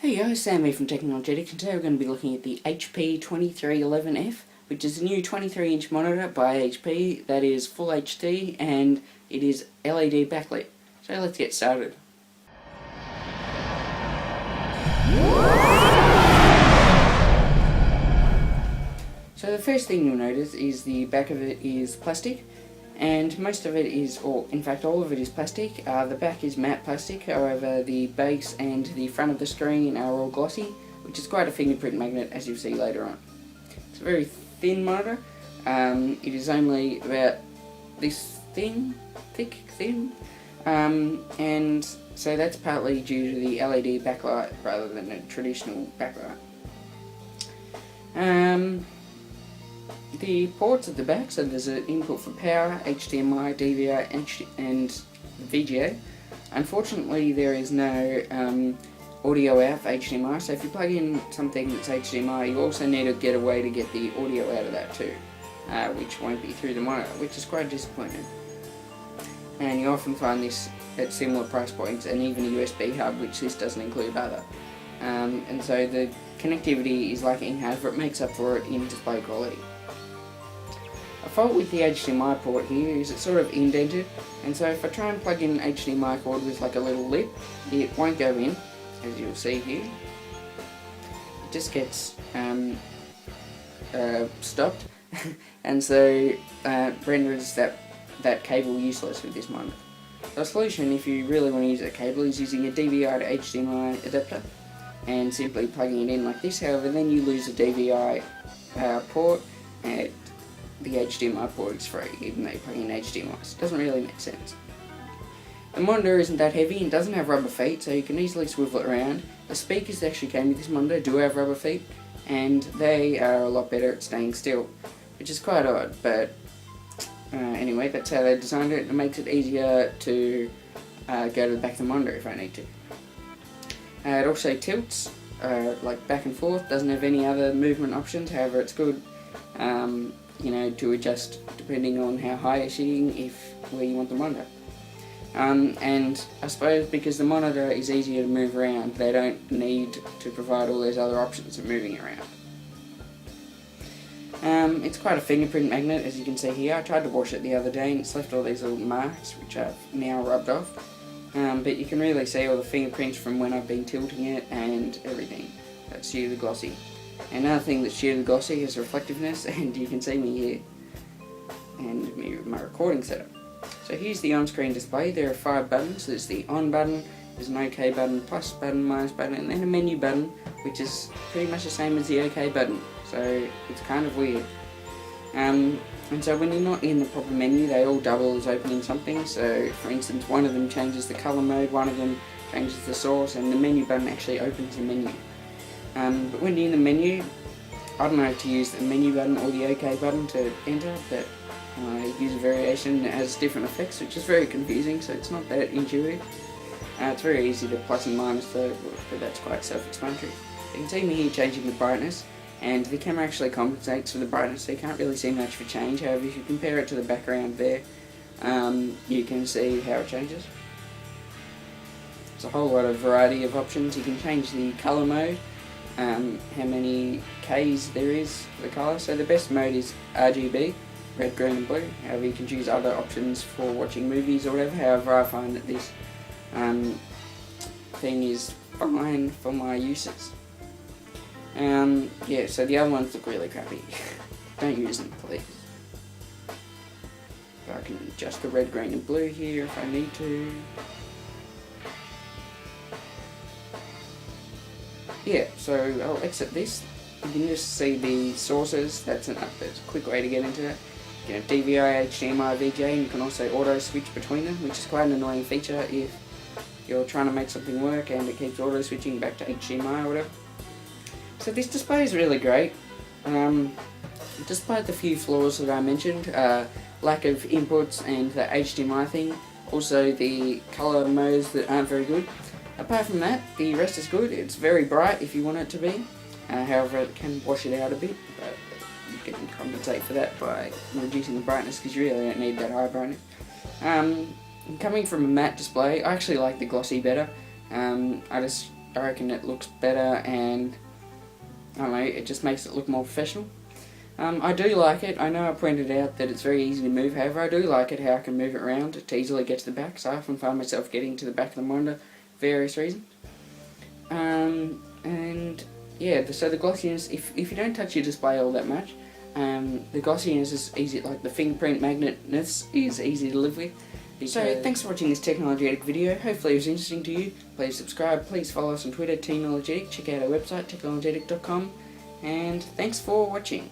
Hey guys, Sam here from Technologetics, and today we're going to be looking at the HP 2311F, which is a new 23-inch monitor by HP that is full HD and it is LED backlit. So let's get started. So the first thing you'll notice is the back of it is plastic, and most of it is, or in fact all of it is plastic. The back is matte plastic, however the base and the front of the screen are all glossy, which is quite a fingerprint magnet, as you'll see later on. It's a very thin monitor. It is only about this thin, and so that's partly due to the LED backlight rather than a traditional backlight. The ports at the back, so there's an input for power, HDMI, DVI and VGA. Unfortunately there is no audio out for HDMI, so if you plug in something that's HDMI you also need to get a way to get the audio out of that too, which won't be through the monitor, which is quite disappointing. And you often find this at similar price points, and even a USB hub, which this doesn't include either. And so the connectivity is lacking, however it makes up for it in display quality. A fault with the HDMI port here is it's sort of indented, and so if I try and plug in an HDMI cord with like a little lip, it won't go in, as you'll see here. It just gets stopped, and so renders that cable useless with this monitor. So a solution, if you really want to use that cable, is using a DVI to HDMI adapter and simply plugging it in like this. However, then you lose the DVI port and the HDMI port is free, even though you plug in HDMI, so it doesn't really make sense. The monitor isn't that heavy and doesn't have rubber feet, so you can easily swivel it around. The speakers that actually came with this monitor do have rubber feet, and they are a lot better at staying still, which is quite odd, but anyway, that's how they designed it. It makes it easier to go to the back of the monitor if I need to. It also tilts, like back and forth, doesn't have any other movement options, however it's good to adjust depending on how high you're sitting, where you want the monitor. And I suppose because the monitor is easier to move around, they don't need to provide all those other options of moving around. It's quite a fingerprint magnet, as you can see here. I tried to wash it the other day and it's left all these little marks, which I've now rubbed off. But you can really see all the fingerprints from when I've been tilting it and everything. That's due to the glossy. Another thing that's due to the glossy is reflectiveness, and you can see me here and my recording setup. So here's the on-screen display. There are 5 buttons. There's the on button, there's an OK button, plus button, minus button, and then a menu button, which is pretty much the same as the OK button. So it's kind of weird. And so when you're not in the proper menu, they all double as opening something. So for instance, one of them changes the color mode, one of them changes the source, and the menu button actually opens the menu. But when you're in the menu, I don't know if to use the menu button or the OK button to enter, but I use a variation that has different effects, which is very confusing, so it's not that intuitive. It's very easy to plus and minus though, but that's quite self-explanatory. You can see me here changing the brightness, and the camera actually compensates for the brightness, so you can't really see much for change. However, if you compare it to the background there, you can see how it changes. There's a whole lot of variety of options. You can change the colour mode, how many Ks there is for the colour. So the best mode is RGB, red, green and blue. However, you can choose other options for watching movies or whatever. However, I find that this thing is fine for my uses. Yeah, so the other ones look really crappy. Don't use them, please. I can adjust the red, green and blue here if I need to. Yeah, so I'll exit this. You can just see the sources. That's a quick way to get into it. You can have DVI, HDMI, VGA, and you can also auto switch between them, which is quite an annoying feature if you're trying to make something work and it keeps auto switching back to HDMI or whatever. So this display is really great. Despite the few flaws that I mentioned, lack of inputs and the HDMI thing, also the colour modes that aren't very good. Apart from that, the rest is good. It's very bright if you want it to be. However, it can wash it out a bit, but you can compensate for that by reducing the brightness, because you really don't need that high brightness. Coming from a matte display, I actually like the glossy better. I just I reckon it looks better, and I don't know, it just makes it look more professional. I do like it. I know I pointed out that it's very easy to move, however I do like it how I can move it around to easily get to the back, so I often find myself getting to the back of the monitor for various reasons. And yeah, so the glossiness, if you don't touch your display all that much, the glossiness is easy, like the fingerprint magnetness is easy to live with. So thanks for watching this Technology Addict video. Hopefully it was interesting to you. Please subscribe, please follow us on Twitter, Technology Addict. Check out our website, technologyaddict.com, and thanks for watching.